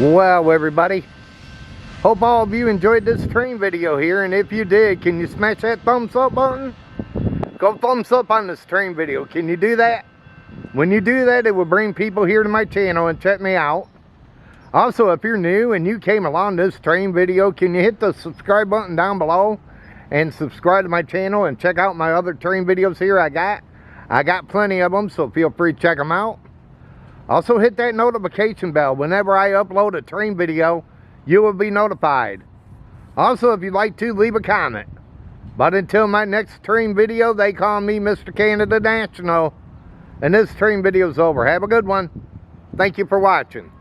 Well, everybody, hope all of you enjoyed this train video here, and if you did, can you smash that thumbs up button? Go thumbs up on this train video. Can you do that? When you do that, it will bring people here to my channel and check me out. Also, if you're new and you came along this train video, can you hit the subscribe button down below and subscribe to my channel and check out my other train videos here I got plenty of them, so feel free to check them out. Also, hit that notification bell. Whenever I upload a train video, you will be notified. Also, if you'd like to, leave a comment. But until my next train video, they call me Mr. Canada National. And this train video is over. Have a good one. Thank you for watching.